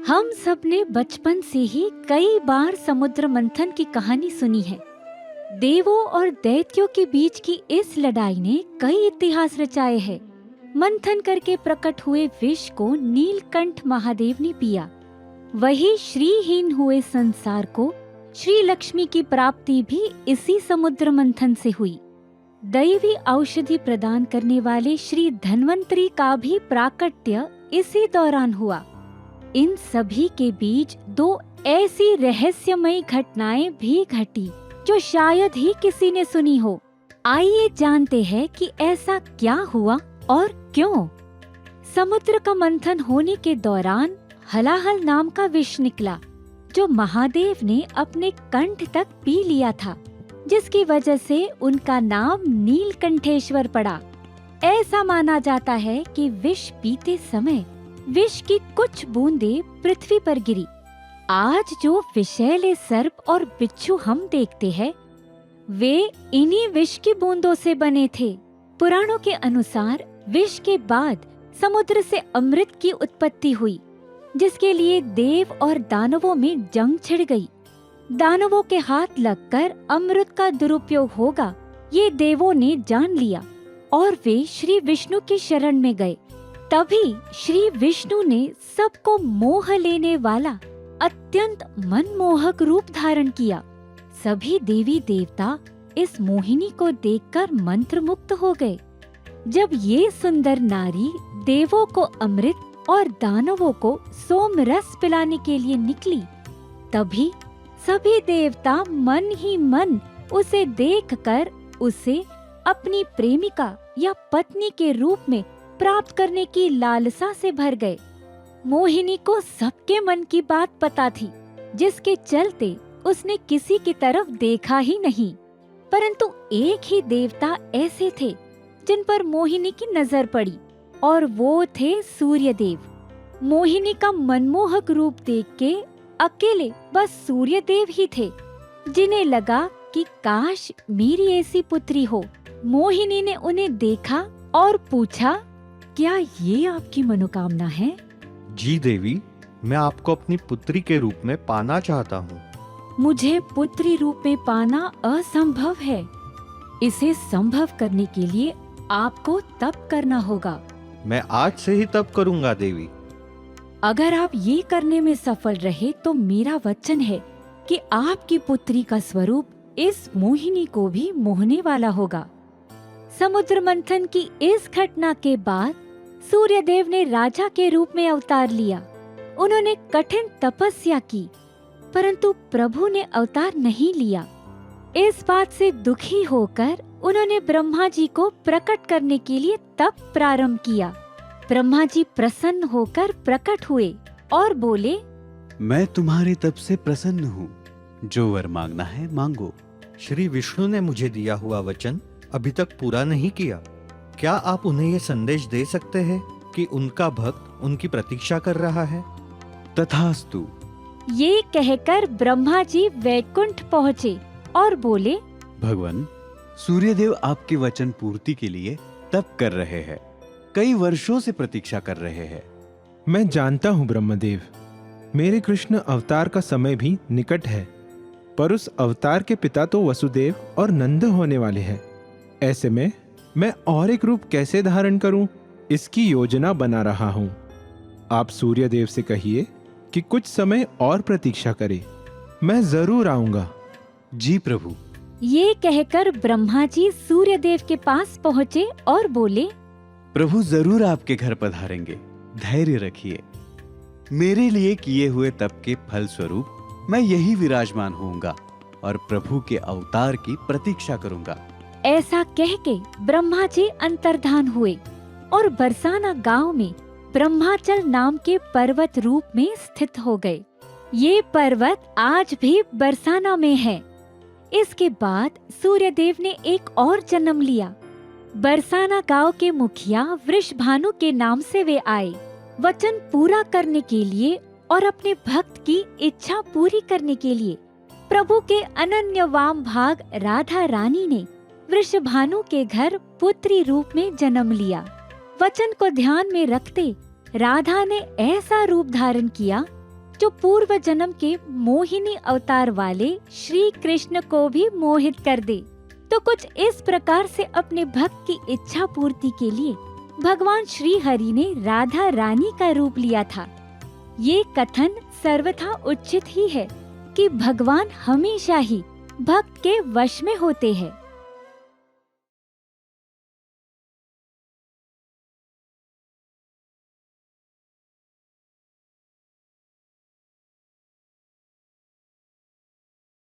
हम सब ने बचपन से ही कई बार समुद्र मंथन की कहानी सुनी है। देवों और दैत्यों के बीच की इस लड़ाई ने कई इतिहास रचाए हैं। मंथन करके प्रकट हुए विष को नीलकंठ महादेव ने पिया। वही श्रीहीन हुए संसार को श्री लक्ष्मी की प्राप्ति भी इसी समुद्र मंथन से हुई। दैवी औषधि प्रदान करने वाले श्री धन्वंतरी का भी प्राकट्य इसी दौरान हुआ। इन सभी के बीच दो ऐसी रहस्यमयी घटनाएं भी घटी जो शायद ही किसी ने सुनी हो। आइए जानते हैं कि ऐसा क्या हुआ और क्यों। समुद्र का मंथन होने के दौरान हलाहल नाम का विष निकला, जो महादेव ने अपने कंठ तक पी लिया था, जिसकी वजह से उनका नाम नीलकंठेश्वर पड़ा। ऐसा माना जाता है कि विष पीते समय विष की कुछ बूंदें पृथ्वी पर गिरी। आज जो विषैले सर्प और बिच्छू हम देखते हैं, वे इन्हीं विष की बूंदों से बने थे। पुराणों के अनुसार विष के बाद समुद्र से अमृत की उत्पत्ति हुई, जिसके लिए देव और दानवों में जंग छिड़ गई। दानवों के हाथ लगकर अमृत का दुरुपयोग होगा, ये देवों ने जान लिया और वे श्री विष्णु की शरण में गए। तभी श्री विष्णु ने सबको मोह लेने वाला अत्यंत मनमोहक रूप धारण किया। सभी देवी देवता इस मोहिनी को देखकर मंत्रमुग्ध हो गए। जब ये सुंदर नारी देवों को अमृत और दानवों को सोम रस पिलाने के लिए निकली, तभी सभी देवता मन ही मन उसे देखकर उसे अपनी प्रेमिका या पत्नी के रूप में प्राप्त करने की लालसा से भर गए। मोहिनी को सबके मन की बात पता थी, जिसके चलते उसने किसी की तरफ देखा ही नहीं। परंतु एक ही देवता ऐसे थे जिन पर मोहिनी की नजर पड़ी, और वो थे सूर्यदेव। मोहिनी का मनमोहक रूप देख के अकेले बस सूर्यदेव ही थे, जिन्हें लगा कि काश मेरी ऐसी पुत्री हो। मोहिनी ने उन्हें देखा और पूछा, क्या ये आपकी मनोकामना है? जी देवी, मैं आपको अपनी पुत्री के रूप में पाना चाहता हूँ। मुझे पुत्री रूप में पाना असंभव है। इसे संभव करने के लिए आपको तप करना होगा। मैं आज से ही तप करूँगा देवी। अगर आप ये करने में सफल रहे तो मेरा वचन है कि आपकी पुत्री का स्वरूप इस मोहिनी को भी मोहने वाला होगा। समुद्र मंथन की इस घटना के बाद सूर्यदेव ने राजा के रूप में अवतार लिया। उन्होंने कठिन तपस्या की, परंतु प्रभु ने अवतार नहीं लिया। इस बात से दुखी होकर उन्होंने ब्रह्मा जी को प्रकट करने के लिए तप प्रारंभ किया। ब्रह्मा जी प्रसन्न होकर प्रकट हुए और बोले, मैं तुम्हारे तप से प्रसन्न हूँ, जो वर मांगना है मांगो। श्री विष्णु ने मुझे दिया हुआ वचन अभी तक पूरा नहीं किया। क्या आप उन्हें ये संदेश दे सकते हैं कि उनका भक्त उनकी प्रतीक्षा कर रहा है? तथास्तु। ये कहकर ब्रह्मा जी वैकुंठ पहुँचे और बोले, भगवान, सूर्यदेव आपके वचन पूर्ति के लिए तप कर रहे हैं, कई वर्षों से प्रतीक्षा कर रहे हैं। मैं जानता हूँ ब्रह्मदेव, मेरे कृष्ण अवतार का समय भी निकट है, पर उस अवतार के पिता तो वसुदेव और नंद होने वाले हैं। ऐसे में मैं और एक रूप कैसे धारण करूं, इसकी योजना बना रहा हूं। आप सूर्यदेव से कहिए कि कुछ समय और प्रतीक्षा करें, मैं जरूर आऊंगा। जी प्रभु। ये कहकर ब्रह्मा जी सूर्यदेव के पास पहुँचे और बोले, प्रभु जरूर आपके घर पधारेंगे, धैर्य रखिए। मेरे लिए किए हुए तप के फल स्वरूप मैं यही विराजमान होऊंगा और प्रभु के अवतार की प्रतीक्षा करूंगा। ऐसा कह के ब्रह्मा जी अंतर्धान हुए और बरसाना गांव में ब्रह्माचल नाम के पर्वत रूप में स्थित हो गए। ये पर्वत आज भी बरसाना में है। इसके बाद सूर्यदेव ने एक और जन्म लिया। बरसाना गांव के मुखिया वृषभानु के नाम से वे आए। वचन पूरा करने के लिए और अपने भक्त की इच्छा पूरी करने के लिए प्रभु के अनन्य वाम भाग राधा रानी ने वृषभानु के घर पुत्री रूप में जन्म लिया। वचन को ध्यान में रखते राधा ने ऐसा रूप धारण किया जो पूर्व जन्म के मोहिनी अवतार वाले श्री कृष्ण को भी मोहित कर दे। तो कुछ इस प्रकार से अपने भक्त की इच्छा पूर्ति के लिए भगवान श्री हरि ने राधा रानी का रूप लिया था। ये कथन सर्वथा उचित ही है कि भगवान हमेशा ही भक्त के वश में होते हैं।